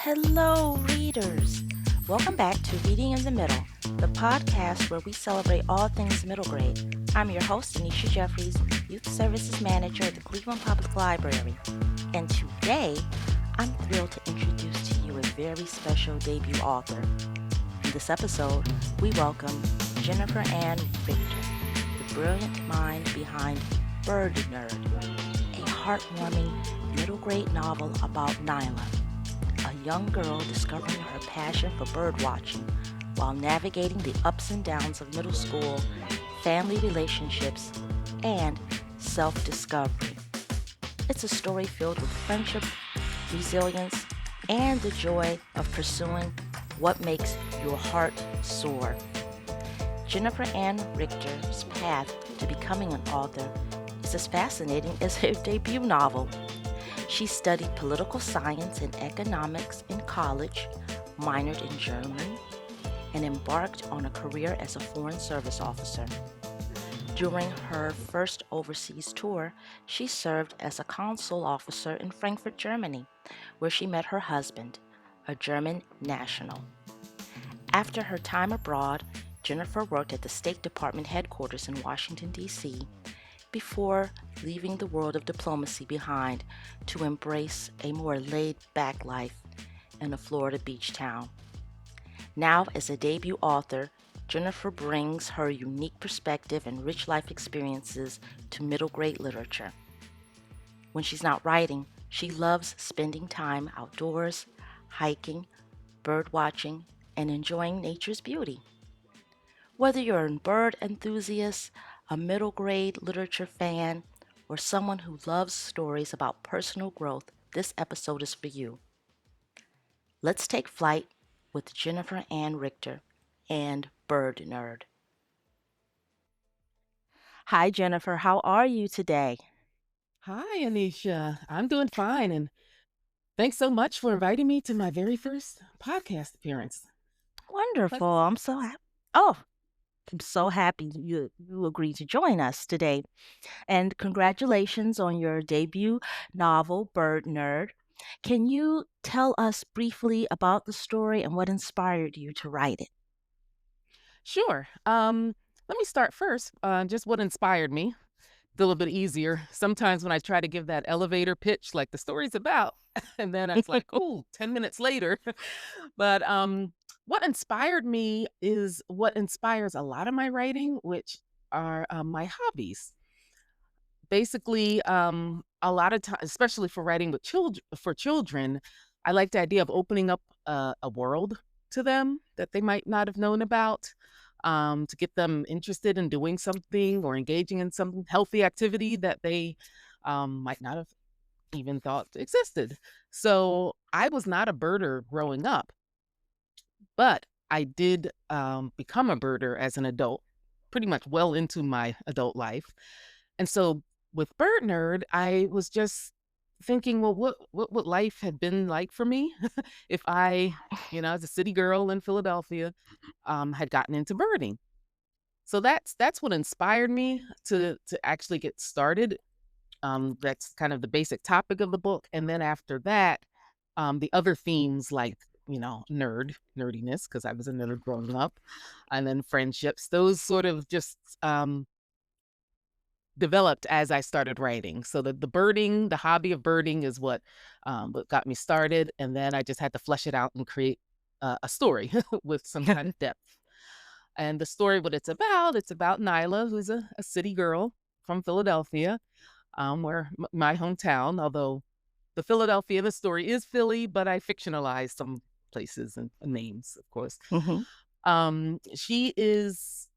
Hello, readers. Welcome back to Reading in the Middle, the podcast where we celebrate all things middle grade. I'm your host, Annisha Jeffries, Youth Services Manager at the Cleveland Public Library. And today, I'm thrilled to introduce to you a very special debut author. In this episode, we welcome Jennifer Ann Richter, the brilliant mind behind Bird Nerd, a heartwarming middle grade novel about Nyla, a young girl discovering her passion for birdwatching while navigating the ups and downs of middle school, family relationships, and self-discovery. It's a story filled with friendship, resilience, and the joy of pursuing what makes your heart soar. Jennifer Ann Richter's path to becoming an author is as fascinating as her debut novel. She studied political science and economics in college, minored in German, and embarked on a career as a foreign service officer. During her first overseas tour, she served as a consul officer in Frankfurt, Germany, where she met her husband, a German national. After her time abroad, Jennifer worked at the State Department headquarters in Washington, D.C., before leaving the world of diplomacy behind to embrace a more laid-back life in a Florida beach town. Now, as a debut author, Jennifer brings her unique perspective and rich life experiences to middle grade literature. When she's not writing, she loves spending time outdoors, hiking, bird watching, and enjoying nature's beauty. Whether you're a bird enthusiast, a middle grade literature fan, or someone who loves stories about personal growth, this episode is for you. Let's take flight with Jennifer Ann Richter and Bird Nerd. Hi, Jennifer. How are you today? Hi, Anisha. I'm doing fine, and thanks so much for inviting me to my very first podcast appearance. Wonderful. Pleasant. I'm so happy you agreed to join us today. And congratulations on your debut novel, Bird Nerd. Can you tell us briefly about the story and what inspired you to write it? Sure. Let me start first. Just what inspired me. A little bit easier. Sometimes when I try to give that elevator pitch, like the story's about, and then it's like, oh, 10 minutes later. But what inspired me is what inspires a lot of my writing, which are my hobbies. Basically, a lot of times, especially for writing with children, I like the idea of opening up a world to them that they might not have known about, to get them interested in doing something or engaging in some healthy activity that they might not have even thought existed. So I was not a birder growing up, but I did become a birder as an adult, pretty much well into my adult life. And so with Bird Nerd, I was just thinking, well, what would life had been like for me if I, as a city girl in Philadelphia, had gotten into birding. So that's what inspired me to actually get started. That's kind of the basic topic of the book, and then after that, the other themes like nerdiness because I was a nerd growing up, and then friendships. Those sort of just developed as I started writing. So the birding, the hobby of birding is what got me started. And then I just had to flesh it out and create a story with some kind of depth. And the story, what it's about Nyla, who's a city girl from Philadelphia, where my hometown, although the Philadelphia in the story is Philly, but I fictionalized some places and names, of course. Mm-hmm. She is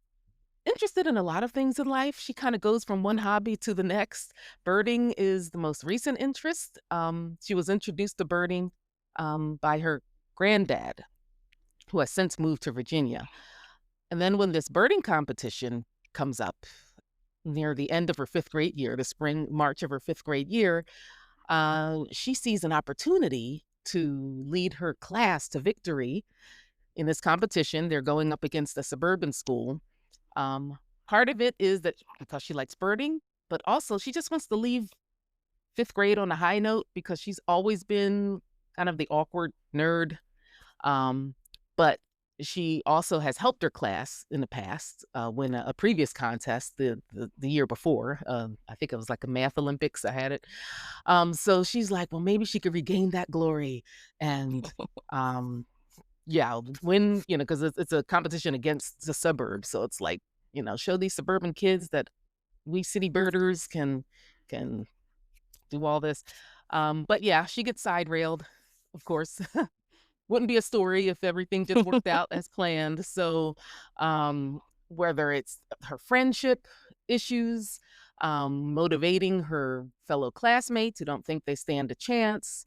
interested in a lot of things in life. She kind of goes from one hobby to the next. Birding is the most recent interest. She was introduced to birding by her granddad, who has since moved to Virginia. And then when this birding competition comes up near the end of her fifth grade year, the spring, March of her fifth grade year, she sees an opportunity to lead her class to victory in this competition. They're going up against a suburban school. Part of it is that because she likes birding, but also she just wants to leave fifth grade on a high note because she's always been kind of the awkward nerd. Um, but she also has helped her class in the past, when a previous contest the year before, I think it was like a math Olympics, I had it. So she's like, "Well, maybe she could regain that glory and, um, yeah, win," because it's a competition against the suburbs, so it's like, show these suburban kids that we city birders can do all this. But yeah, she gets side railed, of course. Wouldn't be a story if everything just worked out as planned. So, whether it's her friendship issues, motivating her fellow classmates who don't think they stand a chance,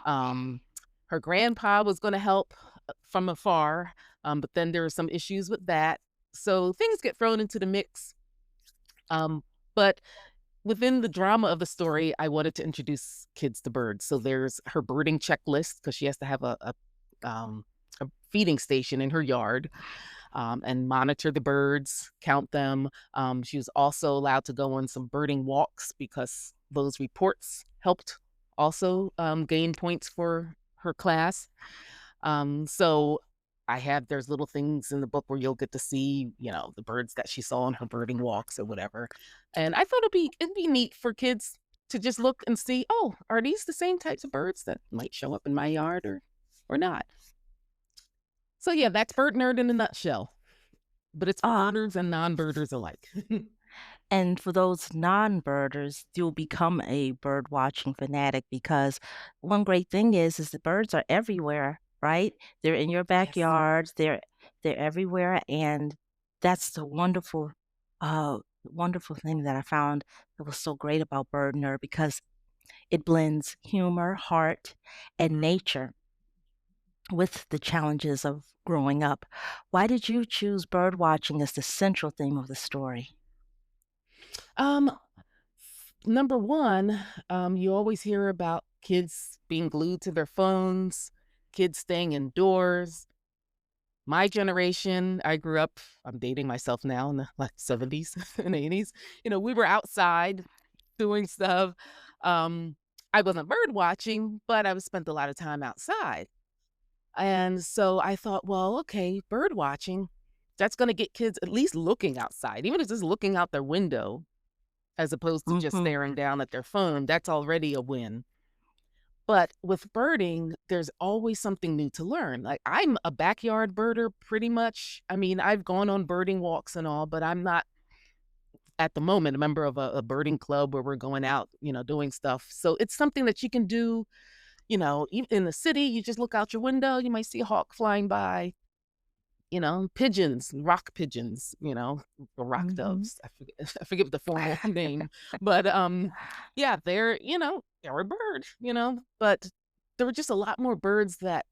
um, her grandpa was going to help from afar, but then there are some issues with that. So things get thrown into the mix. But within the drama of the story, I wanted to introduce kids to birds. So there's her birding checklist because she has to have a feeding station in her yard, and monitor the birds, count them. She was also allowed to go on some birding walks because those reports helped also gain points for her class. So there's little things in the book where you'll get to see, the birds that she saw on her birding walks or whatever. And I thought it'd be neat for kids to just look and see, oh, are these the same types of birds that might show up in my yard or not? So yeah, that's Bird Nerd in a nutshell. But it's for Ah, birders and non-birders alike. and for those non-birders, you'll become a bird watching fanatic because one great thing is the birds are everywhere, right? They're in your Yes. backyards, they're everywhere, and that's the wonderful thing that I found that was so great about Bird Nerd because it blends humor, heart, and nature with the challenges of growing up. Why did you choose bird watching as the central theme of the story? Um, Number one, you always hear about kids being glued to their phones, kids staying indoors. My generation, I grew up, I'm dating myself now in the like 70s and 80s. We were outside doing stuff. Um, I wasn't bird watching, but I was spent a lot of time outside. And so I thought, well, okay, bird watching, that's going to get kids at least looking outside, even if it's just looking out their window as opposed to just Mhm. staring down at their phone. That's already a win. But with birding, there's always something new to learn. Like I'm a backyard birder pretty much. I mean, I've gone on birding walks and all, but I'm not at the moment a member of a birding club where we're going out, doing stuff. So it's something that you can do, even in the city. You just look out your window, you might see a hawk flying by. Pigeons, rock pigeons, or rock Mhm. doves. I forget I forget the formal name, but, yeah, they're a bird, but there were just a lot more birds that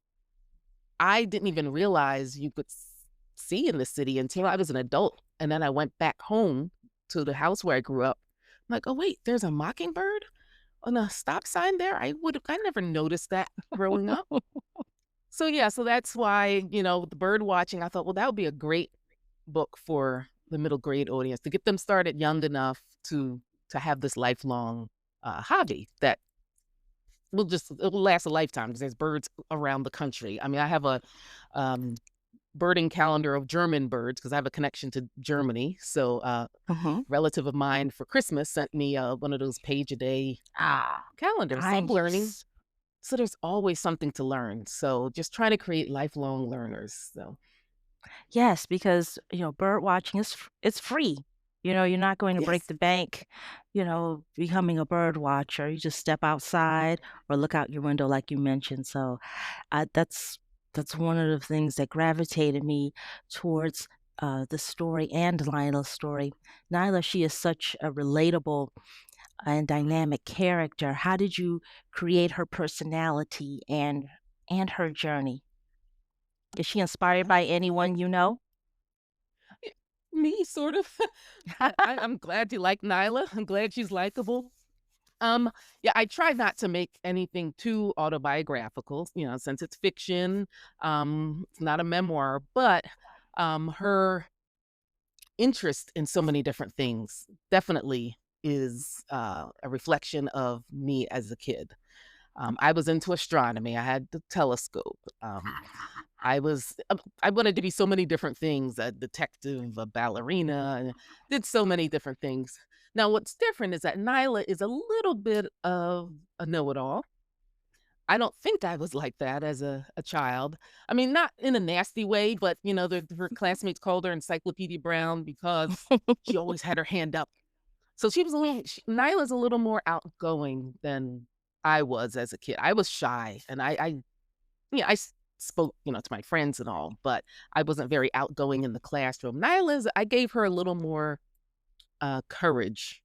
I didn't even realize you could see in the city until I was an adult, and then I went back home to the house where I grew up. I'm like, "Oh, wait, there's a mockingbird on a stop sign there? I never noticed that growing up." So, yeah, so that's why, the bird watching, I thought, well, that would be a great book for the middle grade audience to get them started young enough to have this lifelong hobby that it'll last a lifetime because there's birds around the country. I mean, I have a um, birding calendar of German birds because I have a connection to Germany. So, Mhm. relative of mine for Christmas sent me one of those page a day Ah, calendars. So I'm learning. nice. So there's always something to learn. So just trying to create lifelong learners. So Yes, because, bird watching it's free. You're not going to break yes. the bank, becoming a bird watcher. You just step outside or look out your window like you mentioned. So, that's one of the things that gravitated me towards the story and Nyla's story. Nyla, she is such a relatable and dynamic character. How did you create her personality and her journey? Is she inspired by anyone you know? Me, sort of. I'm glad you like Nyla. I'm glad she's likable. Yeah, I try not to make anything too autobiographical, since it's fiction. It's not a memoir, but her interest in so many different things definitely is a reflection of me as a kid. I was into astronomy. I had the telescope. I wanted to be so many different things, a detective, a ballerina, and did so many different things. Now, what's different is that Nyla is a little bit of a know-it-all. I don't think I was like that as a child. I mean, not in a nasty way, but, her classmates called her Encyclopedia Brown because she always had her hand up. So she was a little Nyla's a little more outgoing than I was as a kid. I was shy, and I spoke, to my friends and all, but I wasn't very outgoing in the classroom. I gave her a little more, courage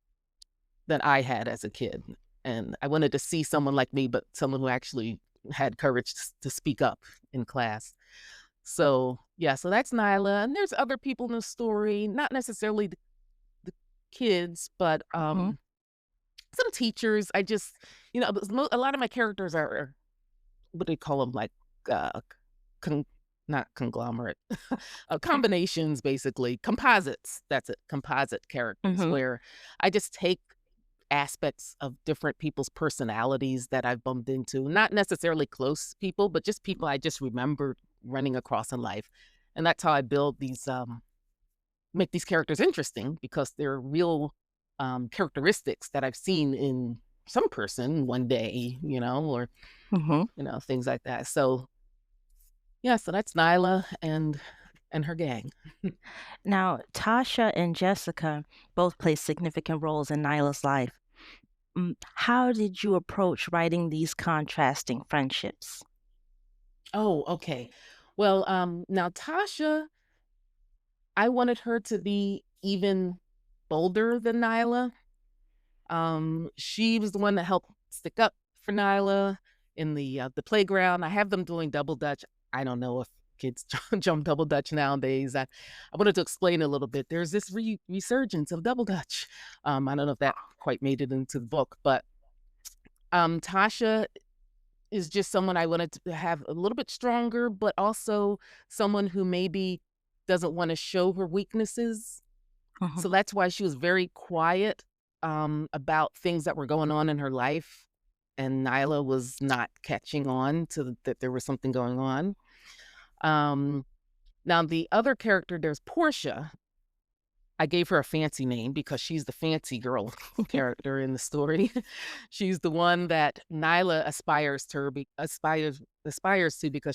than I had as a kid, and I wanted to see someone like me, but someone who actually had courage to speak up in class. So, yeah, so that's Nyla, and there's other people in the story, not necessarily the kids, but, Mhm. some teachers. I just a lot of my characters are what do they call them? Like, con not conglomerate, combinations, basically, composites. That's it, composite characters, Mhm. where I just take aspects of different people's personalities that I've bumped into, not necessarily close people, but just people I just remember running across in life, and that's how I build these, make these characters interesting because they're real, characteristics that I've seen in some person one day, or, Mhm. things like that. So, yeah, so that's Nyla and her gang. Now, Tasha and Jessica both play significant roles in Nyla's life. How did you approach writing these contrasting friendships? Oh, okay. Well, now Tasha, I wanted her to be even bolder than Nyla. She was the one that helped stick up for Nyla in the playground. I have them doing double dutch. I don't know if kids jump double dutch nowadays. I wanted to explain a little bit. There's this resurgence of double dutch. I don't know if that quite made it into the book, but Tasha is just someone I wanted to have a little bit stronger, but also someone who maybe doesn't want to show her weaknesses. Mhm. So that's why she was very quiet, about things that were going on in her life, and Nyla was not catching on to that there was something going on. Um, Now the other character, there's Portia. I gave her a fancy name because she's the fancy girl character in the story. She's the one that Nyla aspires to because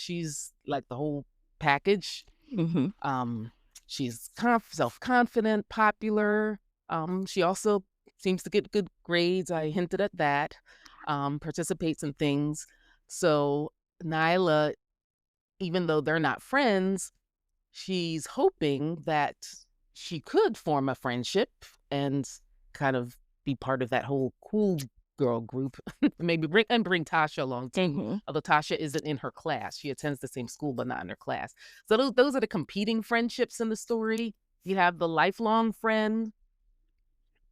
she's like the whole package. Mhm. Um, she's self-confident, popular. She also seems to get good grades. I hinted at that. Participates in things. So Nyla, even though they're not friends, she's hoping that she could form a friendship and kind of be part of that whole cool girl group. Maybe bring Tasha along too, Mhm. although Tasha isn't in her class. She attends the same school, but not in her class. So those are the competing friendships in the story. You have the lifelong friend,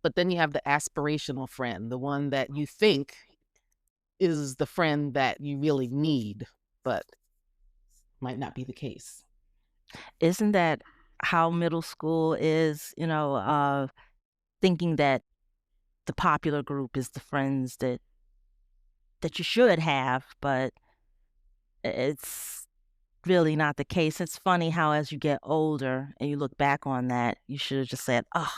but then you have the aspirational friend, the one that you think is the friend that you really need, but might not be the case. Isn't that how middle school is, thinking that the popular group is the friends that you should have, but it's really not the case. It's funny how as you get older and you look back on that, you should have just said, "Oh,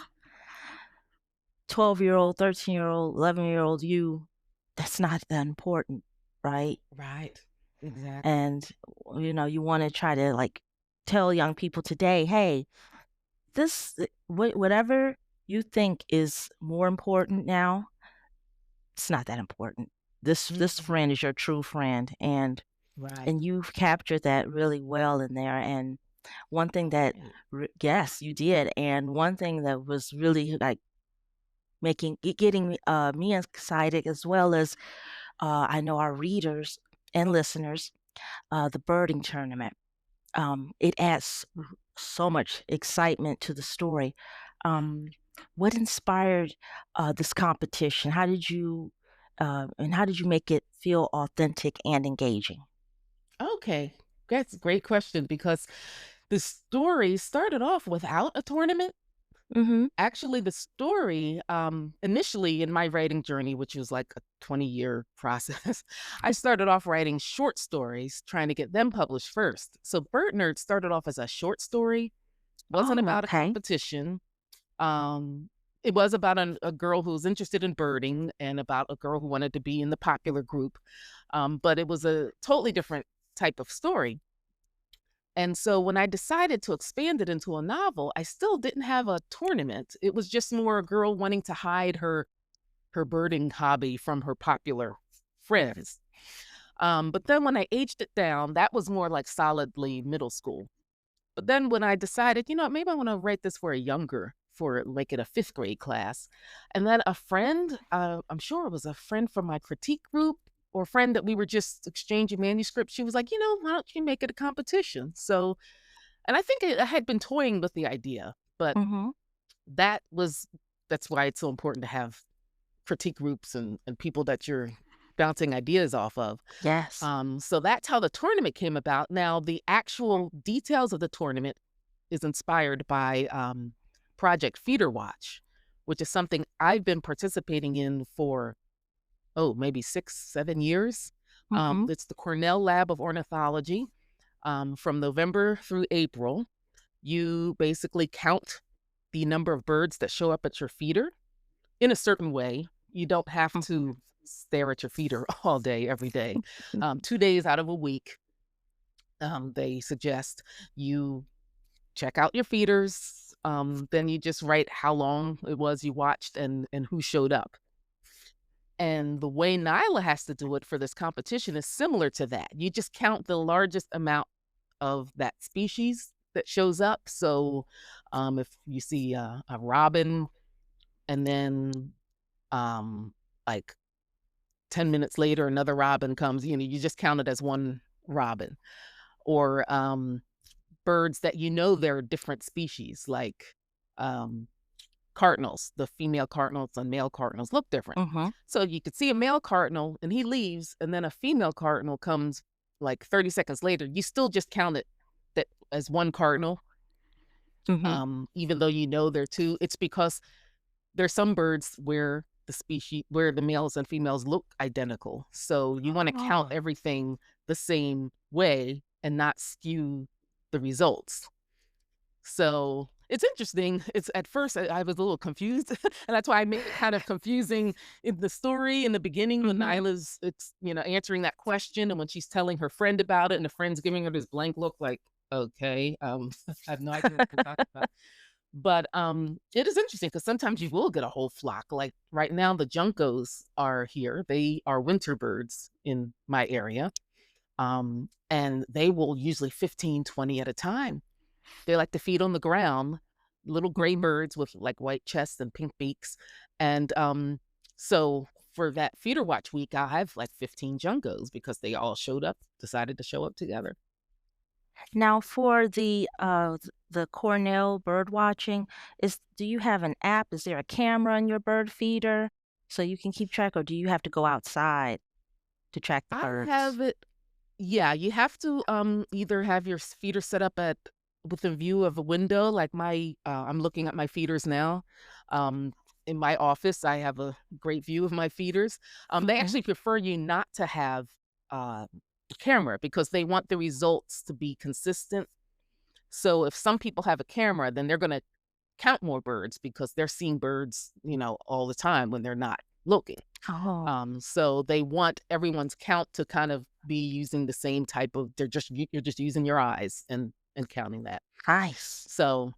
12-year-old, 13-year-old, 11-year-old you, that's not that important," right? Right. Exactly. And, you wanna try to, like, tell young people today, "Hey, whatever you think is more important now, it's not that important. This Mhm. friend is your true friend, and Right. you've captured that really well in there, and one thing that Right. yes, you did, and one thing that was really, like, getting me excited as well as, I know our readers and listeners, the birding tournament. It adds so much excitement to the story. Um, what inspired this competition? How did you make it feel authentic and engaging? Okay. That's a great question because the story started off without a tournament. Mhm. Actually, the story, initially in my writing journey, which was like a 20-year process, I started off writing short stories, trying to get them published first. So Bird Nerd started off as a short story, wasn't Oh, about a okay. competition. Um, it was about a girl who was interested in birding and about a girl who wanted to be in the popular group. But it was a totally different type of story. And so when I decided to expand it into a novel, I still didn't have a tournament. It was just more a girl wanting to hide her birding hobby from her popular friends. But then when I aged it down, that was more like solidly middle school. But then when I decided, maybe I want to write this for a younger, for like it a fifth grade class. And then a friend, I'm sure it was a friend from my critique group or a friend that we were just exchanging manuscripts. She was like, why don't you make it a competition? So, and I think I had been toying with the idea, but Mhm. that was, that's why it's so important to have critique groups and people that you're bouncing ideas off of. Yes. So that's how the tournament came about. Now, the actual details of the tournament is inspired by Project Feeder Watch, which is something I've been participating in for, maybe 6, 7 years. Mhm. It's the Cornell Lab of Ornithology. From November through April, you basically count the number of birds that show up at your feeder in a certain way. You don't have Mhm. to stare at your feeder all day, every day. 2 days out of a week, they suggest you check out your feeders. Then you just write how long it was you watched and who showed up. And the way Nyla has to do it for this competition is similar to that. You just count the largest amount of that species that shows up. So if you see a robin and then like 10 minutes later another robin comes, you just count it as one robin. Or birds that they're different species, like um, cardinals. The female cardinals and male cardinals look different. Mhm. So you could see a male cardinal and he leaves, and then a female cardinal comes like 30 seconds later. You still just count it that as one cardinal, Mhm. even though they're two. It's because there's some birds where the males and females look identical. So you want to count Oh. everything the same way and not skew the results. So it's interesting. It's at first I was a little confused, and that's why I made it kind of confusing in the story in the beginning when Mhm. Nyla's answering that question and when she's telling her friend about it and the friend's giving her this blank look like, okay, I have no idea what we're talking about. But it is interesting because sometimes you will get a whole flock. Like right now, the juncos are here. They are winter birds in my area. And they will usually 15, 20 at a time. They like to feed on the ground, little gray Mhm. birds with like white chests and pink beaks. And so for that feeder watch week, I'll have like 15 juncos because they all decided to show up together. Now for the Cornell bird watching, is do you have an app? Is there a camera in your bird feeder so you can keep track, or do you have to go outside to track the I birds? have it. Yeah, you have to either have your feeder set up at within view of a window. Like I'm looking at my feeders now. Um, in my office, I have a great view of my feeders. They Mhm. actually prefer you not to have a camera because they want the results to be consistent. So if some people have a camera, then they're going to count more birds because they're seeing birds, all the time when they're not looking. Oh, So they want everyone's count to kind of be using the same type of you're just using your eyes and counting that. nice. So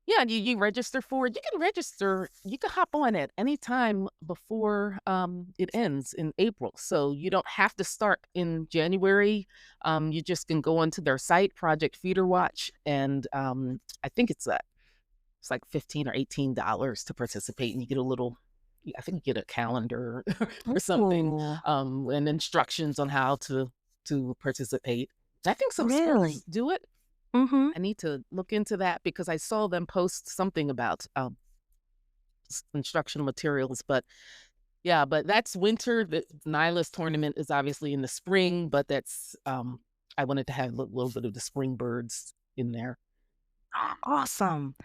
yeah, you register for it. You can hop on at any time before it ends in April. So you don't have to start in January. You just can go onto their site, Project Feeder Watch, and I think it's like 15 or $18 to participate, and you get a little I think you get a calendar or something, Ooh, and instructions on how to participate. I think some schools really? do it. Mhm. I need to look into that because I saw them post something about, instructional materials, but yeah, but that's winter. The Nyla's tournament is obviously in the spring, but I wanted to have a little bit of the spring birds in there. Awesome.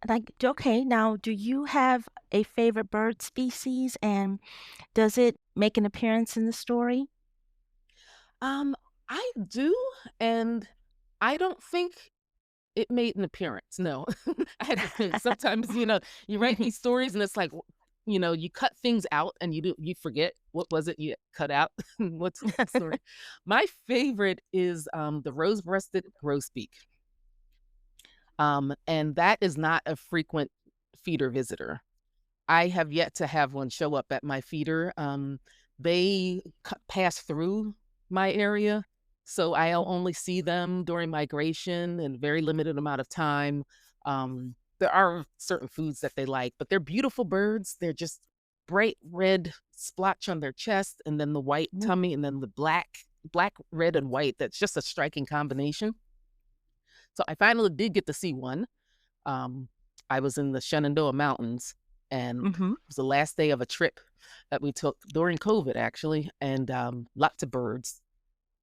Like, okay, now do you have a favorite bird species and does it make an appearance in the story? Um, I do, and I don't think it made an appearance, no. I had to think. Sometimes, you write these stories and it's like, you cut things out and you forget what was it you cut out, what's the story. My favorite is, the rose-breasted grosbeak, and that is not a frequent feeder visitor. I have yet to have one show up at my feeder. They pass through my area, so I'll only see them during migration and very limited amount of time. There are certain foods that they like, but they're beautiful birds. They're just bright red splotch on their chest, and then the white Mm. tummy, and then the black, red, and white. That's just a striking combination. So I finally did get to see one. um, I was in the Shenandoah Mountains, and it Mm-hmm. was the last day of a trip that we took during COVID, actually, and lots of birds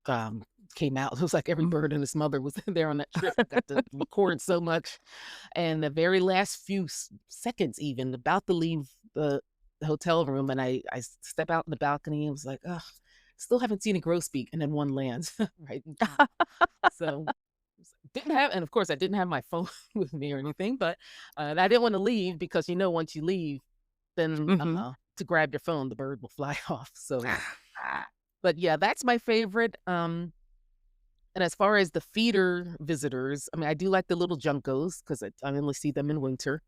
um, came out. It was like every bird and its mother was there on that trip. I got to record so much, and the very last few seconds, even about to leave the hotel room, and I step out in the balcony and was like, "Oh, still haven't seen a grosbeak," and then one lands right in front. So didn't have, and of course, I didn't have my phone with me or anything, but I didn't want to leave because once you leave, then Mm-hmm. to grab your phone, the bird will fly off. So, but yeah, that's my favorite. And as far as the feeder visitors, I mean, I do like the little juncos because I only see them in winter.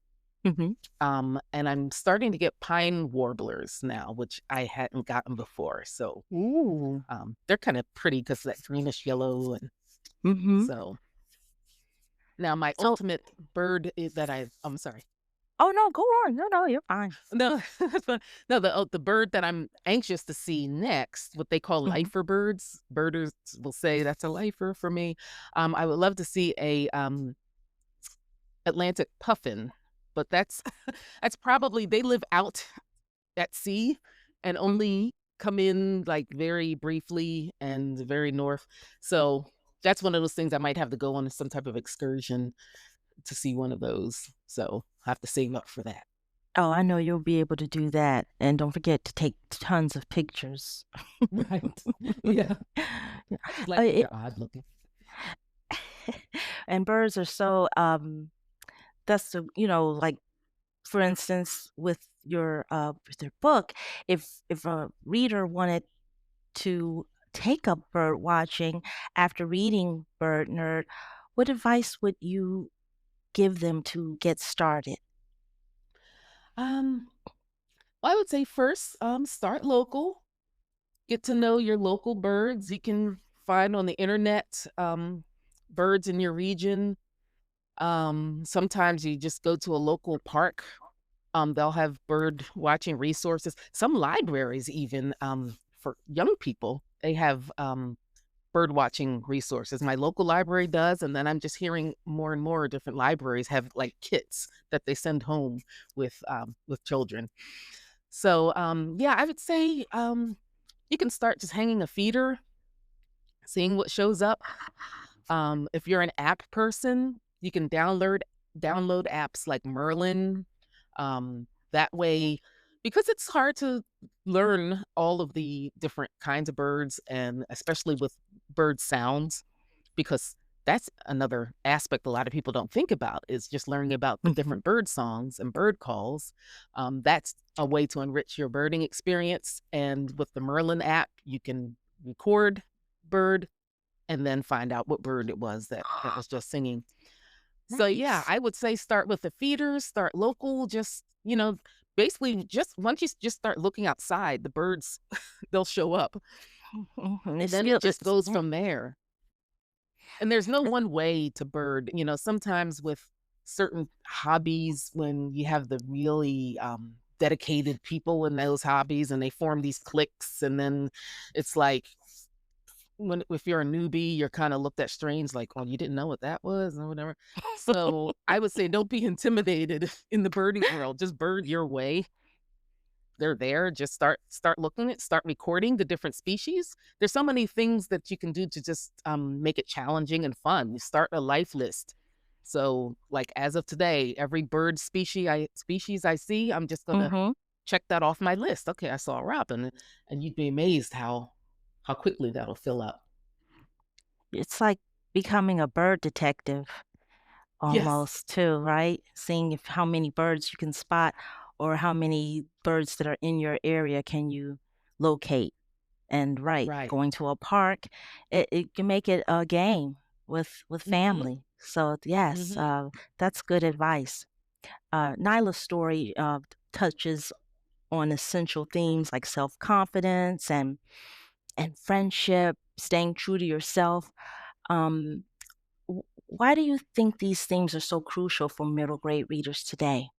Mm-hmm. And I'm starting to get pine warblers now, which I hadn't gotten before. So Ooh. they're kind of pretty because that greenish yellow, and Mm-hmm. so now my So, ultimate bird is that I'm sorry. oh no, go on. No, no, you're fine. No, that's fine. No, the bird that I'm anxious to see next, what they call Mm-hmm. lifer birds. Birders will say that's a lifer for me. I would love to see a Atlantic puffin, but that's that's probably they live out at sea and only come in like very briefly and very north. So that's one of those things I might have to go on some type of excursion to see one of those. So I have to save up for that. Oh, I know you'll be able to do that. And don't forget to take tons of pictures. Right. Yeah. I just like that It, they're odd looking. and birds are so that's the like for instance with your book, if a reader wanted to take up bird watching after reading Bird Nerd, what advice would you give them to get started? Um, well, I would say first, start local. Get to know your local birds. You can find on the internet birds in your region. Sometimes you just go to a local park. They'll have bird watching resources. Some libraries, even for young people, they have bird watching resources. My local library does, and then I'm just hearing more and more different libraries have like kits that they send home with children. So yeah, I would say you can start just hanging a feeder, seeing what shows up. If you're an app person, you can download apps like Merlin. That way, because it's hard to learn all of the different kinds of birds, and especially with bird sounds, because that's another aspect a lot of people don't think about is just learning about the Mhm. different bird songs and bird calls. That's a way to enrich your birding experience. And with the Merlin app, you can record bird and then find out what bird it was that was just singing. So yeah, Nice. I would say start with the feeders, start local, just, basically just once you just start looking outside, the birds they'll show up. Mhm. And It's then still it just goes yeah. from there. And there's no one way to bird. Sometimes with certain hobbies, when you have the really dedicated people in those hobbies and they form these cliques, and then it's like when if you're a newbie, you're kind of looked at strange, like, oh, you didn't know what that was or whatever. So I would say don't be intimidated in the birding world. Just bird your way. They're there. Just start looking at, start recording the different species. There's so many things that you can do to just make it challenging and fun. You start a life list. So, like, as of today, every bird species I see, I'm just gonna Mhm. check that off my list. Okay, I saw a robin, and you'd be amazed how quickly that'll fill up. It's like becoming a bird detective Yes. almost too, right? Seeing if how many birds you can spot or how many birds that are in your area can you locate. And right, Right. going to a park, it can make it a game with Mhm. family. So yes, Mhm. that's good advice. Nyla's story touches on essential themes like self-confidence and friendship, staying true to yourself. Um, why do you think these themes are so crucial for middle grade readers today?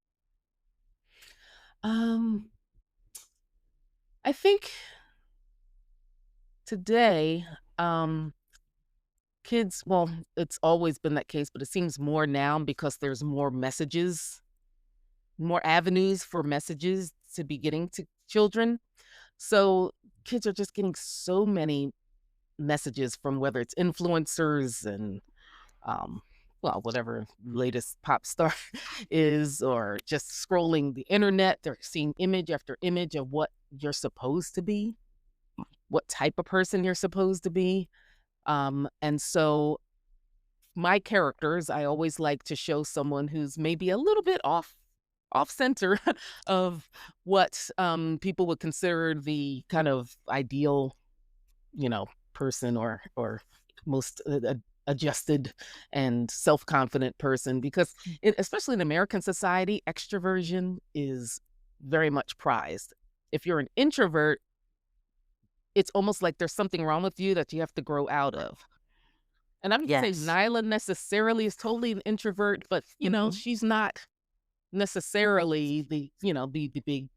Um, I think today, um, kids, well, it's always been that case, but it seems more now because there's more messages, more avenues for messages to be getting to children. So kids are just getting so many messages from whether it's influencers and um well, whatever latest pop star is, or just scrolling the internet. They're seeing image after image of what you're supposed to be, what type of person you're supposed to be. And so my characters, I always like to show someone who's maybe a little bit off center of what people would consider the kind of ideal, you know, person or most adjusted and self-confident person, because especially in American society, extroversion is very much prized. If you're an introvert, it's almost like there's something wrong with you that you have to grow out of. And I'm not saying Yes. Nyla necessarily is totally an introvert, but Mhm. she's not necessarily the big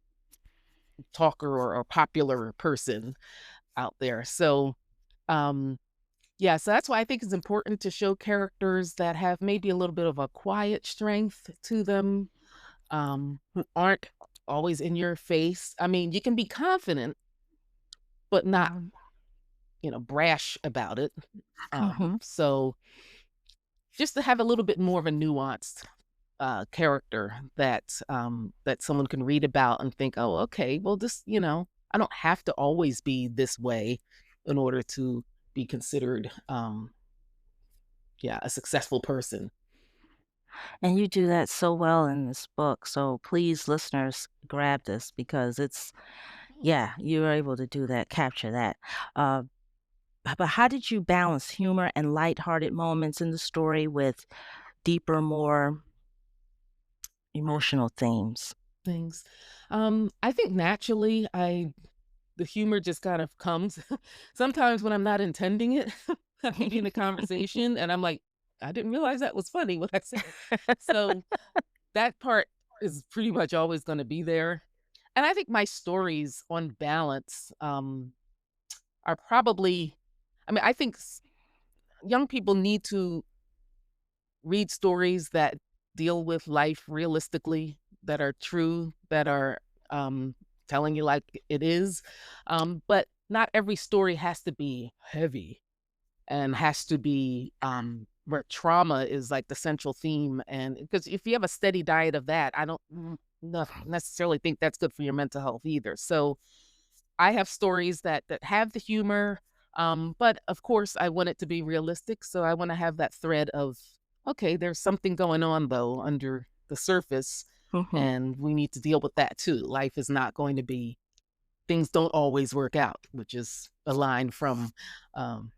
talker or popular person out there. So um yeah, so that's why I think it's important to show characters that have maybe a little bit of a quiet strength to them, who aren't always in your face. I mean, you can be confident, but not, brash about it. Mhm. So just to have a little bit more of a nuanced character that someone can read about and think, oh, okay, well, this, I don't have to always be this way in order to be considered, yeah, a successful person. And you do that so well in this book. So please, listeners, grab this because it's, Oh, yeah, you're able to do that, capture that. Uh, but how did you balance humor and lighthearted moments in the story with deeper, more emotional themes? things. I think naturally, the humor just kind of comes. Sometimes when I'm not intending it, I could be in a conversation and I'm like, I didn't realize that was funny what I said. So that part is pretty much always going to be there. And I think my stories on balance are probably, I mean, I think young people need to read stories that deal with life realistically, that are true, that are um, telling you like it is. But not every story has to be heavy and has to be where trauma is like the central theme. And because if you have a steady diet of that, I don't necessarily think that's good for your mental health either. So I have stories that have the humor, but of course, I want it to be realistic. So I want to have that thread of, okay, there's something going on though under the surface, Mhm. and we need to deal with that too. Life is not going to be things don't always work out, which is a line from um,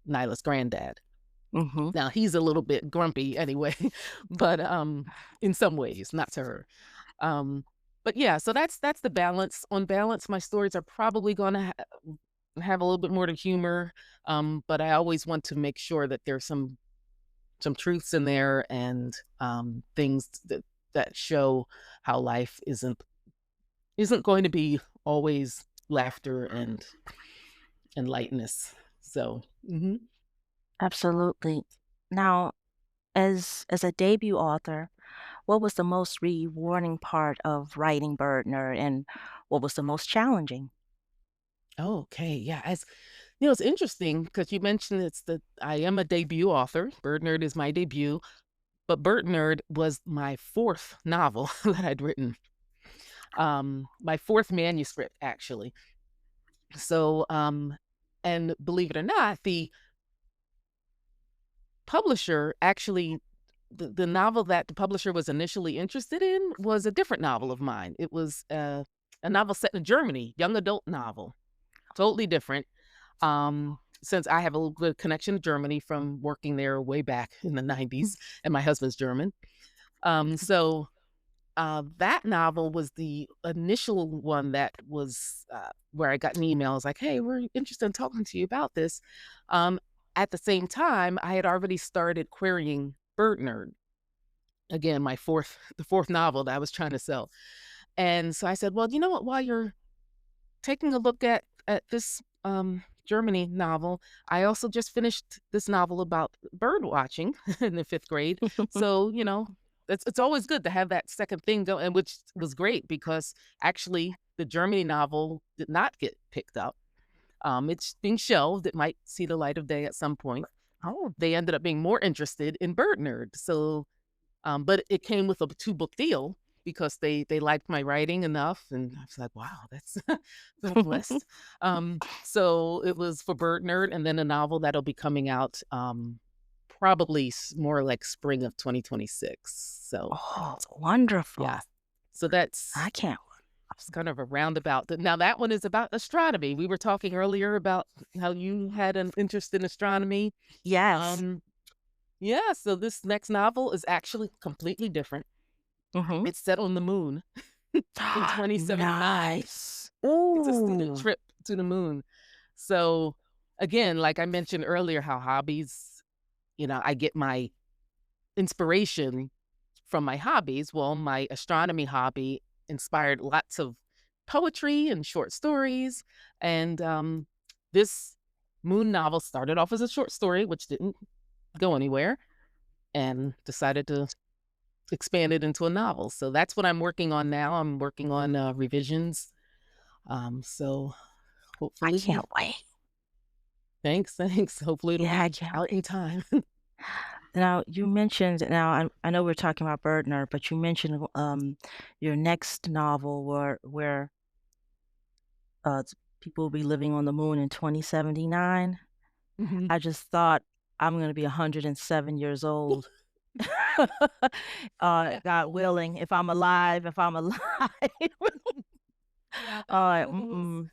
Nyla's granddad. Mhm. Now he's a little bit grumpy anyway, but in some ways, not to her. Um, but yeah, so that's the balance. On balance, my stories are probably going to have a little bit more to humor, but I always want to make sure that there's some truths in there and things that show how life isn't going to be always laughter and lightness. So, Absolutely. Now, as a debut author, what was the most rewarding part of writing Bird Nerd, and what was the most challenging? okay, yeah. As it's interesting because you mentioned I am a debut author. Bird Nerd is my debut. But Bird Nerd was my fourth novel that I'd written. My fourth manuscript, actually. So, and believe it or not, the publisher actually the novel that the publisher was initially interested in was a different novel of mine. It was a novel set in Germany, young adult novel, totally different. Since I have a little bit of connection to Germany from working there way back in the 90s, and my husband's German. So that novel was the initial one that was where I got an email. I was like, "Hey, we're interested in talking to you about this." Um, at the same time, I had already started querying Bird Nerd, again, the fourth novel that I was trying to sell. And so I said, "Well, you know what? While you're taking a look at this Germany novel, I also just finished this novel about bird watching in the fifth grade. So it's always good to have that second thing go, and which was great because actually the Germany novel did not get picked up. It's being shelved. It might see the light of day at some point. Oh, they ended up being more interested in Bird Nerd. So but it came with a two-book deal because they liked my writing enough, and I was like, "Wow, that's so blessed." So it was for Bird Nerd, and then a novel that'll be coming out, probably more like spring of 2026. So Oh, yeah, wonderful. so I can't. it's kind of a roundabout. Now that one is about astronomy. We were talking earlier about how you had an interest in astronomy. Yes. Um, yeah, so this next novel is actually completely different. Mm-hmm. It's set on the moon in 2079. Nice. It's a student Ooh. trip to the moon. So, again, like I mentioned earlier, how hobbies, I get my inspiration from my hobbies. Well, my astronomy hobby inspired lots of poetry and short stories. And this moon novel started off as a short story, which didn't go anywhere, and decided to expand it into a novel. So that's what I'm working on now. I'm working on revisions. So I hopefully, can't wait. thanks. Hopefully it'll Yeah, I be can't out wait. in time. Now you mentioned. Now I know we're talking about Bird Nerd, but you mentioned your next novel where people will be living on the moon in 2079. Mhm. I just thought I'm going to be 107 years old. God willing, if I'm alive. Yeah, was. Mm-mm.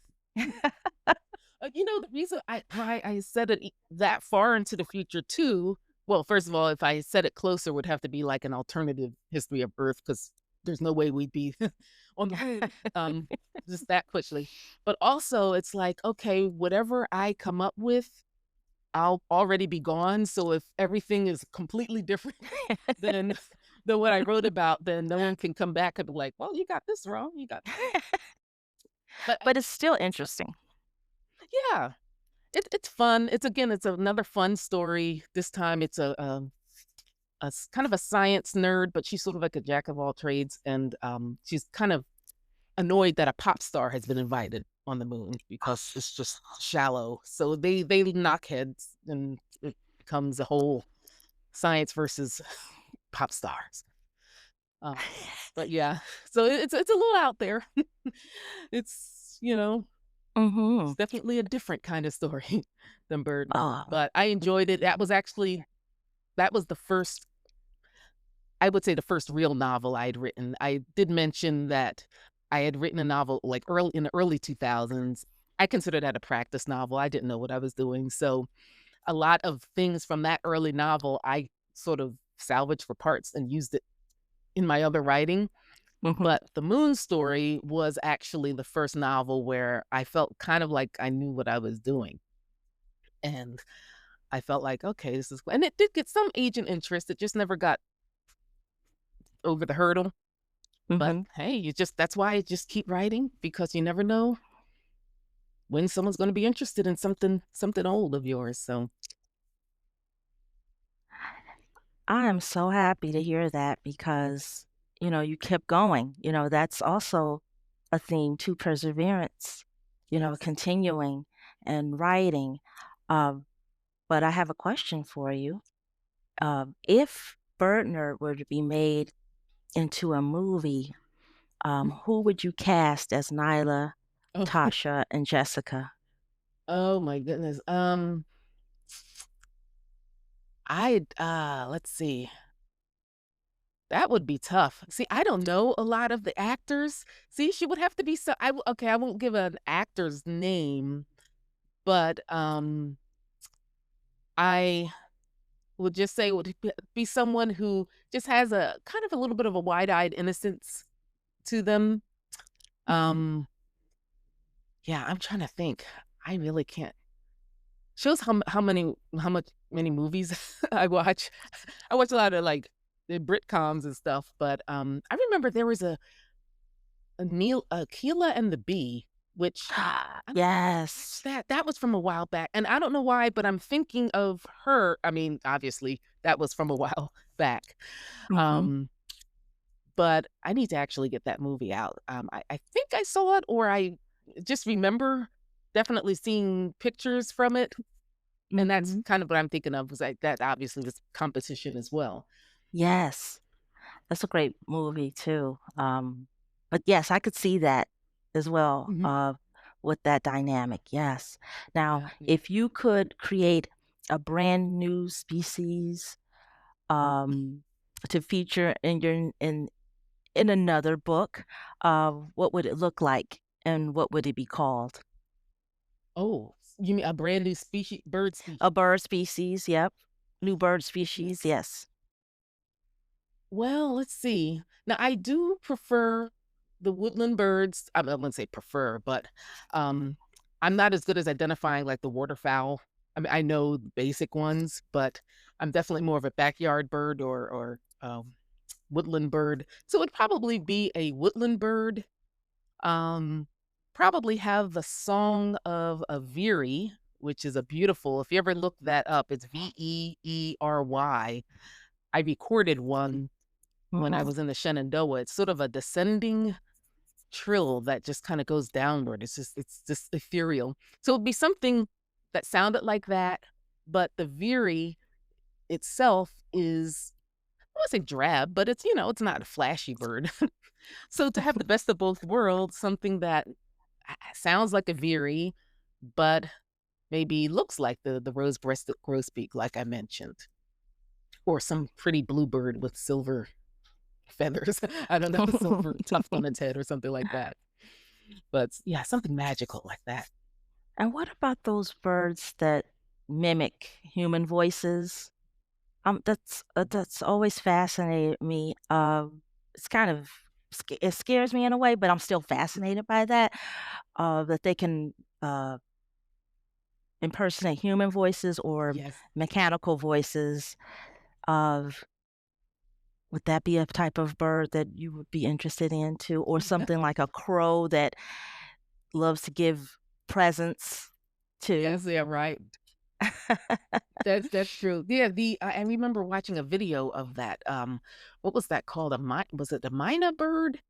The reason why I said it that far into the future too. Well, first of all, if I said it closer, would have to be like an alternative history of Earth because there's no way we'd be on the moon just that quickly. But also, it's like okay, whatever I come up with, I'll already be gone. So if everything is completely different than than what I wrote about, then no one can come back and be like, "Well, you got this wrong. You got." But But it's still interesting. yeah, it's fun. It's another fun story. This time it's a kind of a science nerd, but she's sort of like a jack of all trades, and she's kind of annoyed that a pop star has been invited on the moon because it's just shallow. So they knock heads, and it becomes a whole science versus pop stars. Um, but yeah, so it's a little out there. It's Mm-hmm. it's definitely a different kind of story than Bird Nerd, Oh, but I enjoyed it. That was the first, I would say, the first real novel I'd written. I did mention that I had written a novel like early in the early 2000s. I consider that a practice novel. I didn't know what I was doing, so a lot of things from that early novel I sort of salvaged for parts and used it in my other writing. mm-hmm. But The Moon Story was actually the first novel where I felt kind of like I knew what I was doing. And I felt like, okay, this is, and it did get some agent interest. It just never got over the hurdle. But Mm-hmm. hey, that's why I just keep writing because you never know when someone's going to be interested in something old of yours. So, I am so happy to hear that because, you kept going. That's also a theme to perseverance, yes. continuing and writing. Um, but I have a question for you. If Bird Nerd were to be made into a movie, who would you cast as Nyla, Oh, Tasha, and Jessica? oh my goodness. Let's see. That would be tough. See, I don't know a lot of the actors. See, she would have to be okay, I won't give an actor's name, but I would just say it would be someone who just has a kind of a little bit of a wide-eyed innocence to them. Mhm. Um yeah, I'm trying to think. I really can't. Shows how many movies I watch. I watch a lot of like the Britcoms and stuff, but I remember there was a Neil Keela and the Bee, which I don't think I Yes. watched that. That was from a while back. And I don't know why, but I'm thinking of her. I mean, obviously that was from a while back. Mhm. Um, but I need to actually get that movie out. I think I saw it or I just remember definitely seeing pictures from it. And that's Mhm. kind of what I'm thinking of was like that obviously was competition as well. Yes. That's a great movie too. But yes, I could see that as well, Mhm. with that dynamic. Yes. Now, Yeah, yeah. if you could create a brand new species, to feature in in another book, what would it look like and what would it be called? Oh, you mean a brand new species, bird A species? bird species, yep. New bird species, Yes. yes. Well, let's see. Now, I do prefer the woodland birds. I wouldn't say prefer, but um, I'm not as good as identifying like the waterfowl. I mean, I know the basic ones, but I'm definitely more of a backyard bird or woodland bird. So it'd probably be a woodland bird. Um, Probably have the song of a veery, which is a beautiful. If you ever look that up, it's Veery. I recorded one when I Mhm. was in the Shenandoah. It's sort of a descending trill that just kind of goes downward. It's just ethereal. So it'd be something that sounded like that, but the veery itself is I wouldn't say drab, but it's it's not a flashy bird. So to have the best of both worlds, something that sounds like a veery, but maybe looks like the rose-breasted grosbeak, like I mentioned, or some pretty bluebird with silver feathers. I don't know, silver tuft on its head or something like that. But yeah, something magical like that. And what about those birds that mimic human voices? That's always fascinated me. It's kind of it scares me in a way, but I'm still fascinated by that. That they can impersonate human voices or Yes. mechanical voices. Of would that be a type of bird that you would be interested in too, or something like a crow that loves to give presents too? Yes, yeah, right. That's true. Yeah, I remember watching a video of that. What was that called? Was it a Mina bird?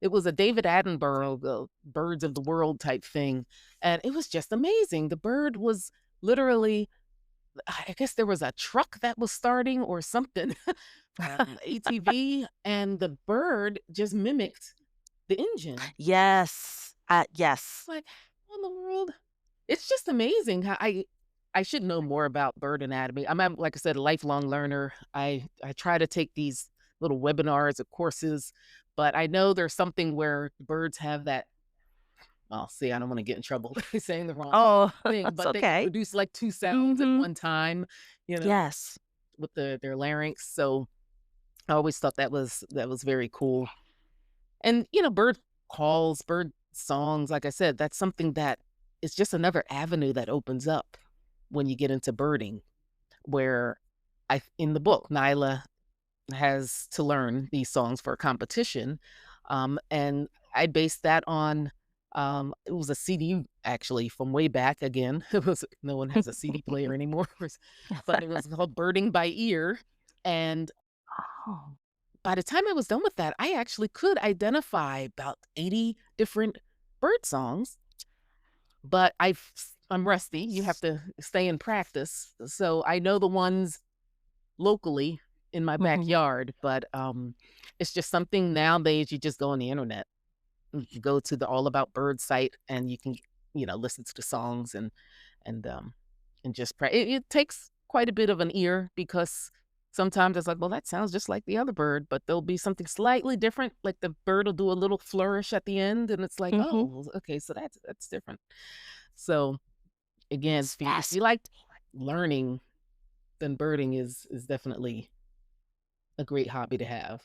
It was a David Attenborough, the Birds of the World type thing, and it was just amazing. The bird was literally I guess there was a truck that was starting or something, ATV, and the bird just mimicked the engine. Yes, yes. Like, how in the world? It's just amazing how I should know more about bird anatomy. Like I said, a lifelong learner. I try to take these little webinars or courses, but I know there's something where birds have that well, see, I don't wanna get in trouble saying the wrong Oh, thing, it's but they can okay. produce, like, 2 sounds at Mhm. one time, you know, Yes. with their larynx, so I always thought that was very cool. And, bird calls, bird songs, like I said, that's something that is just another avenue that opens up when you get into birding, where I in the book, Nyla has to learn these songs for a competition. And I based that on it was a CD actually from way back again. It was no one has a CD player anymore, but it was called Birding by Ear. And Oh. by the time I was done with that, I actually could identify about 80 different bird songs, but I'm rusty. You have to stay in practice. So I know the ones locally in my Mhm. backyard, but it's just something nowadays you just go on the internet. You go to the All About Bird site and you can, listen to the songs and um and just it takes quite a bit of an ear because sometimes it's like, well, that sounds just like the other bird, but there'll be something slightly different. Like the bird will do a little flourish at the end, and it's like, oh, Mhm. well, okay, so that's different. So again, It's if you like learning, then birding is definitely a great hobby to have.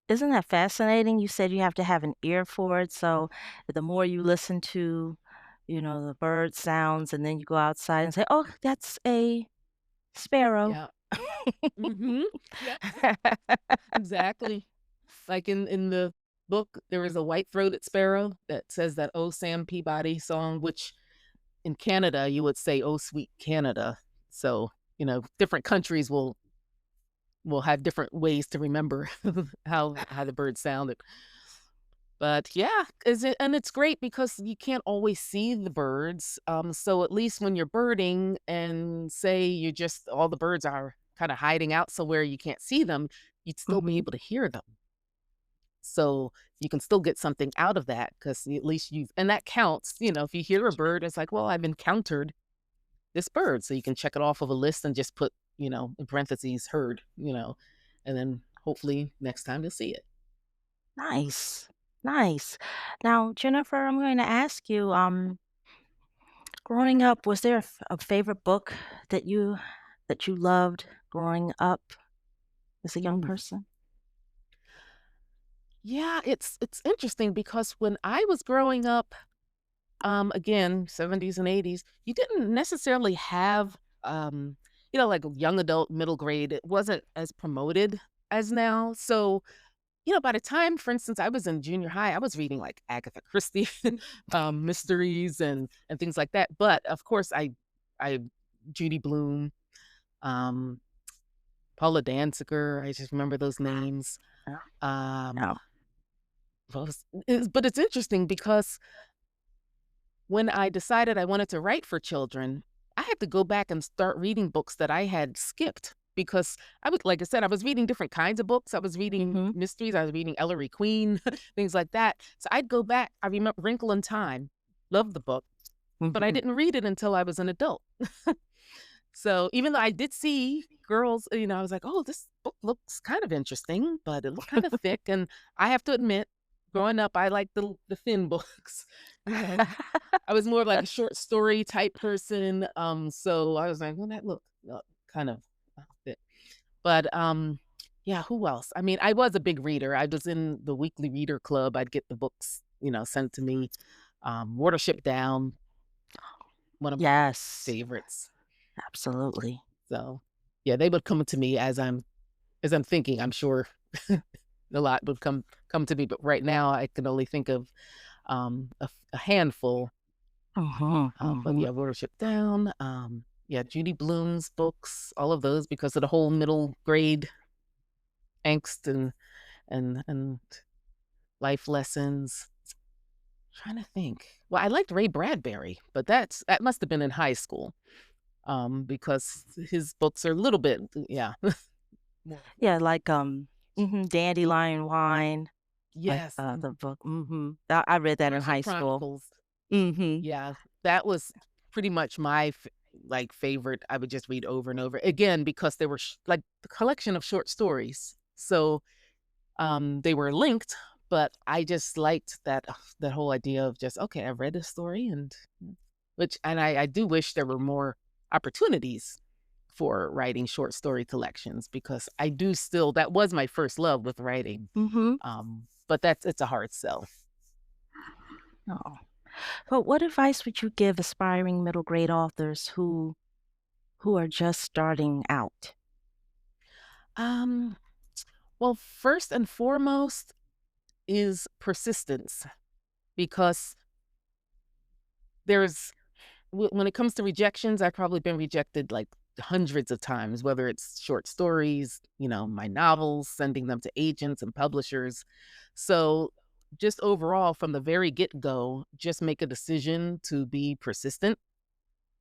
Isn't that fascinating? You said you have to have an ear for it, so the more you listen to, the bird sounds, and then you go outside and say, "Oh, that's a sparrow." Yeah. Mm-hmm. Yep. Exactly. Like in the book, there is a white-throated sparrow that says that "Oh Sam Peabody" song, which in Canada you would say "Oh sweet Canada." So different countries will have different ways to remember how the bird sounded. But yeah, and it's great because you can't always see the birds. So at least when you're birding and say you just all the birds are kind of hiding out somewhere you can't see them, you'd still be Mhm. able to hear them. So you can still get something out of that because at least and that counts. If you hear a bird, it's like, well, I've encountered this bird. So you can check it off of a list and just put, in parentheses, heard, and then hopefully next time you'll see it. Nice. Nice. Now, Jennifer, I'm going to ask you, growing up, was there a favorite book that you loved growing up as a young Ooh. person? Yeah, it's interesting because when I was growing up, again, 70s and 80s, you didn't necessarily have like young adult, middle grade. It wasn't as promoted as now. So, by the time, for instance, I was in junior high, I was reading like Agatha Christie, mysteries and things like that. But of course, I Judy Blume, um, Paula Danziger. I just remember those names. Yeah. Um, Yeah. but it's interesting because when I decided I wanted to write for children, I had to go back and start reading books that I had skipped because like I said, I was reading different kinds of books. I was reading Mhm. mysteries, I was reading Ellery Queen, things like that. So I'd go back. I remember Wrinkle in Time, loved the book, but I Mhm. didn't read it until I was an adult. So even though I did see girls, I was like, oh, this book looks kind of interesting, but it looked kind of thick. And I have to admit, growing up, I liked the thin books. I was more of like a short story type person. So I was like, well, that look kind of thick. But yeah, who else? I mean, I was a big reader. I was in the weekly reader club. I'd get the books, sent to me. Watership Down, one of my Yes, favorites. absolutely. So yeah, they would come to me as I'm thinking. I'm sure a lot would come to me, but right now I can only think of a handful. Mhm. But Mhm. yeah, Watership Down. Yeah, Judy Blume's books, all of those because of the whole middle grade angst and life lessons. Trying to think. Well, I liked Ray Bradbury, but that must have been in high school. Because his books are a little bit, yeah, more Yeah, like, Dandelion Wine, like, yes, the book. I read that in Mercer high school. Chronicles. Mhm. Yeah, that was pretty much my favorite. I would just read over and over again because they were like the collection of short stories. So they were linked, but I just liked that whole idea of just okay, I read a story and I do wish there were more opportunities for writing short story collections because I do still that was my first love with writing. Mhm. But it's a hard sell. Oh. But what advice would you give aspiring middle grade authors who are just starting out? Um, well, first and foremost is persistence because there's when it comes to rejections, I've probably been rejected like hundreds of times, whether it's short stories, my novels, sending them to agents and publishers. So, just overall, from the very get go, just make a decision to be persistent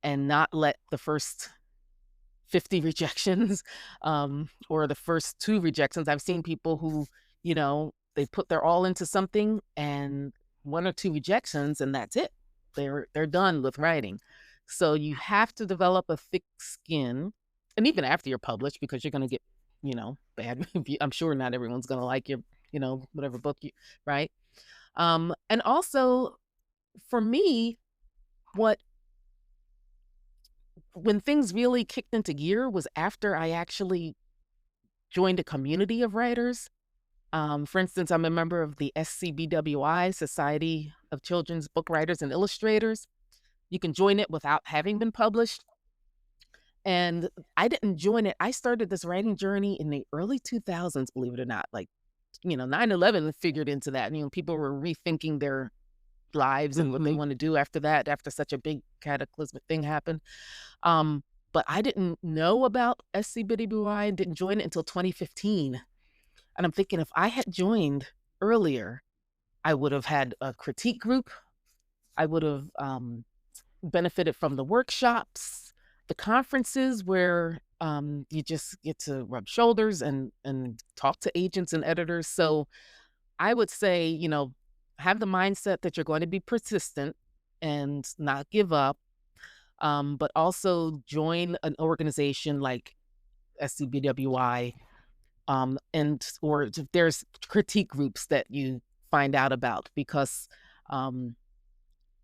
and not let the first 50 rejections, or the first 2 rejections. I've seen people who, they put their all into something and 1 or 2 rejections and that's it. They're done with writing. So you have to develop a thick skin, and even after you're published, because you're gonna get, bad review. I'm sure not everyone's gonna like your, whatever book you write. And also for me, what when things really kicked into gear was after I actually joined a community of writers. For instance, I'm a member of the SCBWI, Society of Children's Book Writers and Illustrators. You can join it without having been published. And I didn't join it. I started this writing journey in the early 2000s, believe it or not. Like, 9/11 figured into that. People were rethinking their lives and what they Mhm. want to do after that, after such a big cataclysmic thing happened. But I didn't know about SCBWI and didn't join it until 2015. And I'm thinking if I had joined earlier, I would have had a critique group. I would have benefited from the workshops, the conferences where you just get to rub shoulders and talk to agents and editors. So I would say, have the mindset that you're going to be persistent and not give up, but also join an organization like SCBWI, and or if there's critique groups that you find out about, because um,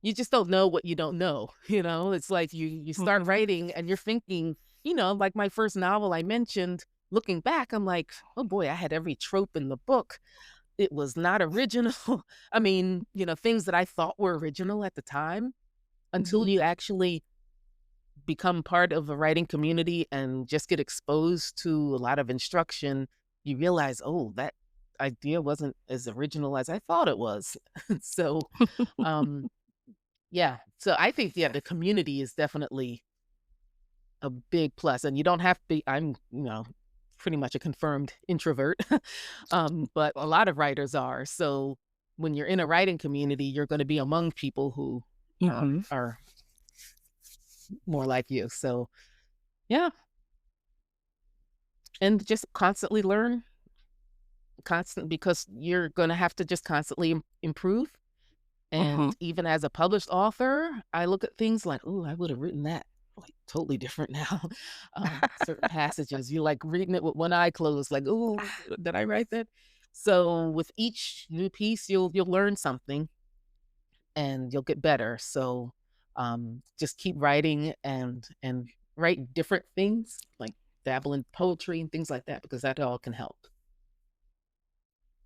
you just don't know what you don't know. It's like you start Mhm. writing and you're thinking, like my first novel I mentioned. Looking back, I'm like, oh boy, I had every trope in the book. It was not original. I mean, things that I thought were original at the time, until Mhm. you actually become part of a writing community and just get exposed to a lot of instruction, you realize, oh, that idea wasn't as original as I thought it was. So, um, yeah. So I think, yeah, the community is definitely a big plus, and you don't have to be. I'm, pretty much a confirmed introvert, but a lot of writers are. So when you're in a writing community, you're going to be among people who are Mhm. are more like you. So yeah, and just constantly learn, constant, because you're going to have to just constantly improve. And Mhm. even as a published author, I look at things like, oh, I would have written that like totally different now. Certain passages, you like reading it with one eye closed, like, oh, did I write that? So with each new piece, you'll learn something and you'll get better. So just keep writing and write different things, like dabble in poetry and things like that, because that all can help.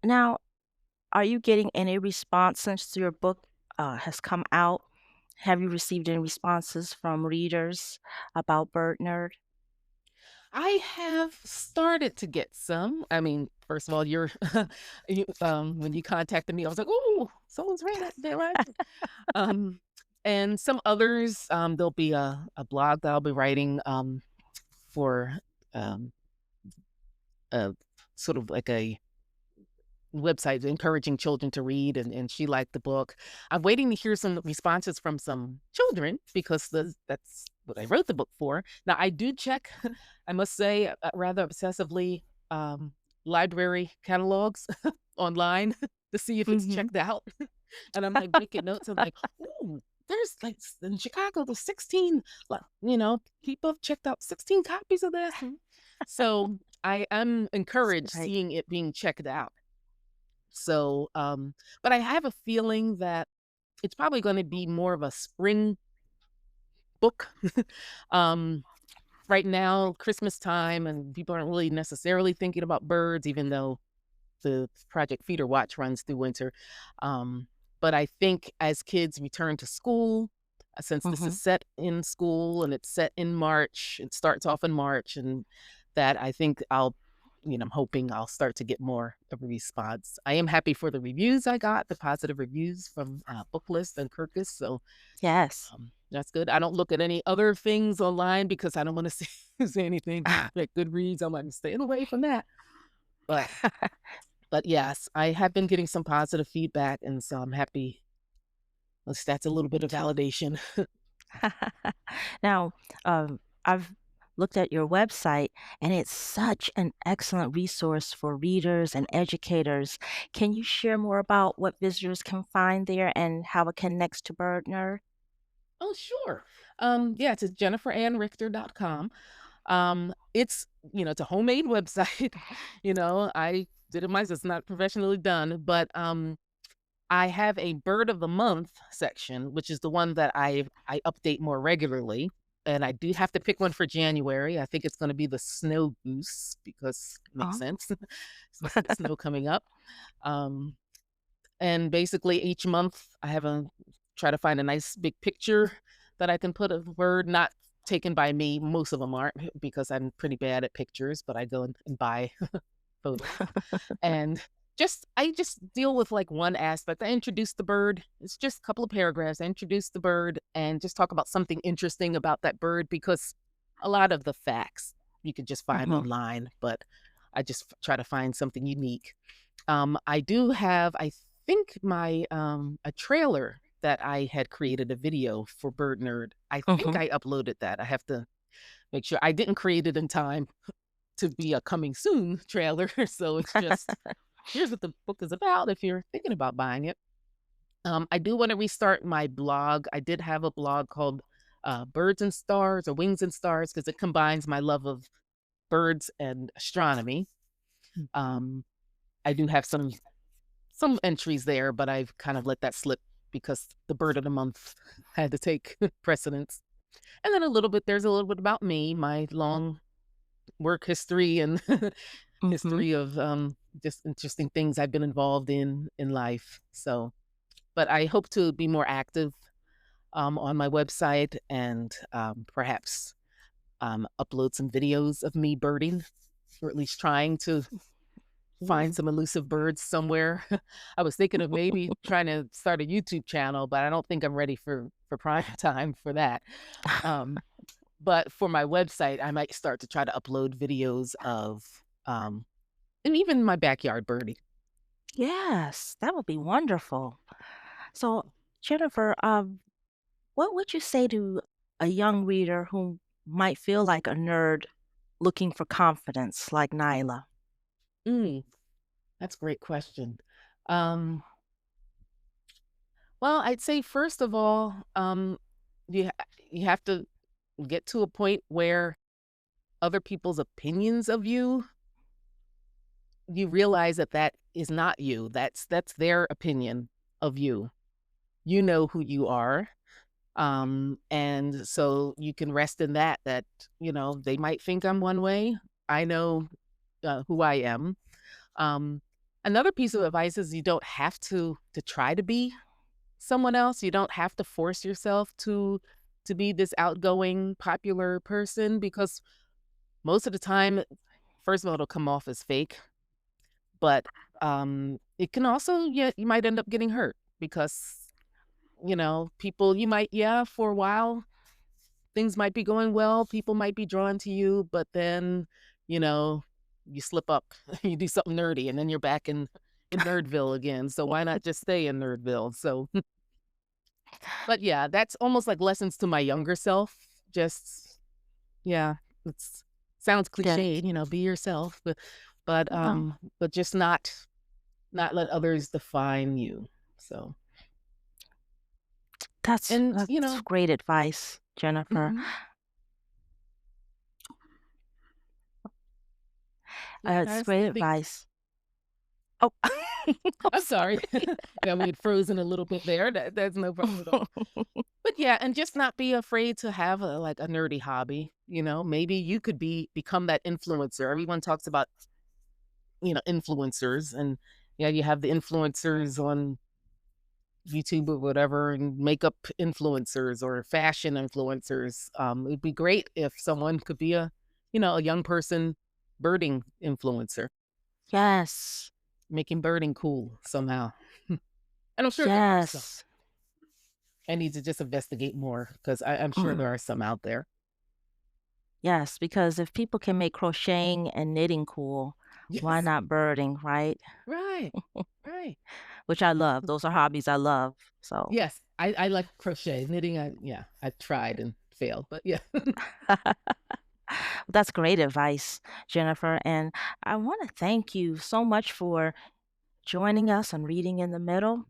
Now, are you getting any response since your book has come out? Have you received any responses from readers about Bird Nerd? I have started to get some. I mean, first of all, when you contacted me, I was like, "Oh, someone's read it. They liked it." Um, and some others, there'll be a blog that I'll be writing for um, a sort of like a website encouraging children to read, and she liked the book. I'm waiting to hear some responses from some children, because that's what I wrote the book for. Now I do check, I must say, rather obsessively, library catalogs online to see if it's Mhm. checked out. And I'm like making notes. I'm like, oh, there's like in Chicago, there's 16, people have checked out 16 copies of this. So I am encouraged Right. seeing it being checked out. So, but I have a feeling that it's probably gonna be more of a spring book. Um, right now, Christmas time, and people aren't really necessarily thinking about birds, even though the Project Feeder Watch runs through winter. Um, but I think as kids return to school, since this is Mhm. set in school and it's set in March, it starts off in March, and that I think I'm hoping I'll start to get more of a response. I am happy for the reviews I got, the positive reviews from Booklist and Kirkus. So Yes. that's good. I don't look at any other things online because I don't want to say anything like Goodreads. I'm like staying away from that. But but yes, I have been getting some positive feedback, and so I'm happy. At least that's a little bit Me of too. validation. Now, I've looked at your website, and it's such an excellent resource for readers and educators. Can you share more about what visitors can find there and how it connects to BirdNerd? Oh, sure. Yeah, it's jenniferannrichter.com. It's, it's a homemade website. I did it myself. It's not professionally done, but I have a bird of the month section, which is the one that I update more regularly. And I do have to pick one for January. I think it's going to be the snow goose because it makes Oh, sense. Since the snow coming up. Um, and basically each month I have a try to find a nice big picture that I can put a word not taken by me. Most of them aren't because I'm pretty bad at pictures, but I go and buy photos. And I just deal with like one aspect. I introduce the bird. It's just a couple of paragraphs. I introduce the bird and just talk about something interesting about that bird because a lot of the facts you could just find mhm, online, but I just try to find something unique. I do have, I think my a trailer that I had created a video for Bird Nerd. I think mhm. I uploaded that. I have to make sure I didn't create it in time to be a coming soon trailer. So it's just here's what the book is about if you're thinking about buying it. I do want to restart my blog. I did have a blog called Birds and Stars or Wings and Stars because it combines my love of birds and astronomy. Um, I do have some entries there, but I've kind of let that slip because the bird of the month had to take precedence. And then there's a little bit about me, my long work history and Mhm. history of just interesting things I've been involved in life. So, but I hope to be more active on my website and perhaps upload some videos of me birding, or at least trying to find some elusive birds somewhere. I was thinking of maybe trying to start a YouTube channel, but I don't think I'm ready for prime time for that. Um, but for my website, I might start to try to upload videos of and even my backyard birding. Yes, that would be wonderful. So, Jennifer, what would you say to a young reader who might feel like a nerd looking for confidence, like Nyla? Mm, that's a great question. Um, well, I'd say first of all, you have to get to a point where other people's opinions of you realize that that is not you. That's their opinion of you. You know who you are. And so you can rest in that, they might think I'm one way. I know who I am. Um, Another piece of advice is you don't have to try to be someone else. You don't have to force yourself to be this outgoing, popular person because most of the time, first of all, it'll come off as fake. But it can also, yeah, you might end up getting hurt because people you might, yeah, for a while things might be going well, people might be drawn to you, but then, you know, you slip up, you do something nerdy, and then you're back in Nerdville again. So why not just stay in Nerdville? So, but yeah, that's almost like lessons to my younger self. Just yeah, it's sounds Yes. cliche, be yourself, but Oh, but just not let others define you. So, that's and that's great advice, Jennifer. mhm, yeah, It's great I think advice. Oh, I'm I'm sorry. sorry. Yeah, we had frozen a little bit there. That's no problem at all. But yeah, and just not be afraid to have like a nerdy hobby. Maybe you could become that influencer. Everyone talks about influencers, and yeah, you have the influencers on YouTube or whatever, and makeup influencers or fashion influencers. It'd be great if someone could be a young person birding influencer, Yes. making birding cool somehow. And I'm sure there are some. Yes. I need to just investigate more because I'm sure Mm. there are some out there. Yes, because if people can make crocheting and knitting cool, why Yes. not birding, right? Right. Right. Which I love. Those are hobbies I love. So, Yes. I like crochet. Knitting, yeah, I tried and failed, but yeah. That's great advice, Jennifer. And I want to thank you so much for joining us on Reading in the Middle.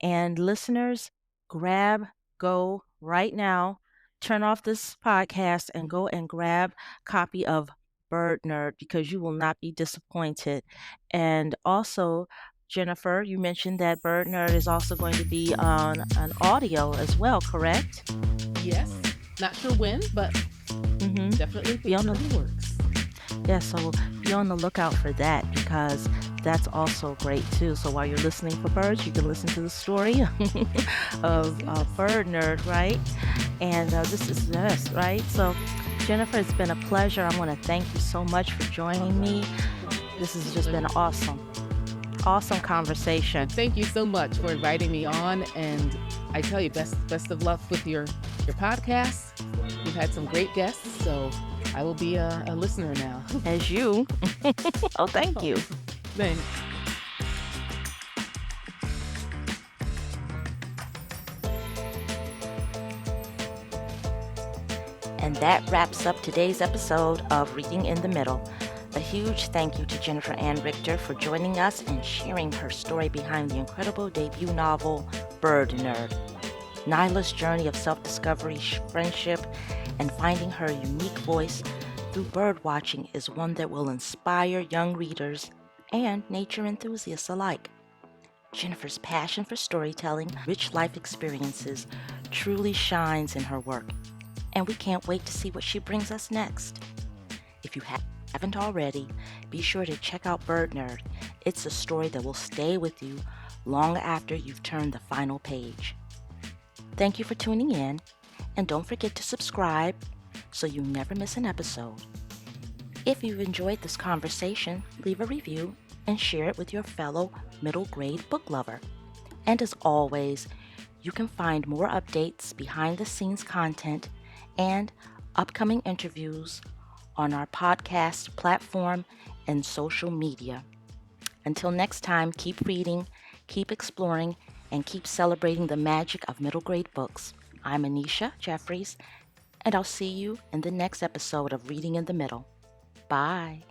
And listeners, go right now, turn off this podcast and go and grab a copy of Bird Nerd because you will not be disappointed. And also, Jennifer, you mentioned that Bird Nerd is also going to be on an audio as well, correct? Yes. Not sure when, but Mm-hmm. definitely Be on things are the in the works. Yeah, so be on the lookout for that because that's also great too. So while you're listening for birds, you can listen to the story of Yes. Bird Nerd, right? And this is this, right? So, Jennifer, it's been a pleasure. I want to thank you so much for joining me. This has just been awesome, awesome conversation. Thank you so much for inviting me on, and I tell you, best of luck with your podcast. You've had some great guests, so I will be a listener now. As you. Oh, thank you. Thanks. And that wraps up today's episode of Reading in the Middle. A huge thank you to Jennifer Ann Richter for joining us and sharing her story behind the incredible debut novel, Bird Nerd. Nyla's journey of self-discovery, friendship, and finding her unique voice through birdwatching is one that will inspire young readers and nature enthusiasts alike. Jennifer's passion for storytelling, rich life experiences, truly shines in her work, and we can't wait to see what she brings us next. If you haven't already, be sure to check out Bird Nerd. It's a story that will stay with you long after you've turned the final page. Thank you for tuning in, and don't forget to subscribe so you never miss an episode. If you've enjoyed this conversation, leave a review and share it with your fellow middle grade book lover. And as always, you can find more updates, behind the scenes content, and upcoming interviews on our podcast platform and social media. Until next time, keep reading, keep exploring, and keep celebrating the magic of middle grade books. I'm Annisha Jeffries, and I'll see you in the next episode of Reading in the Middle. Bye.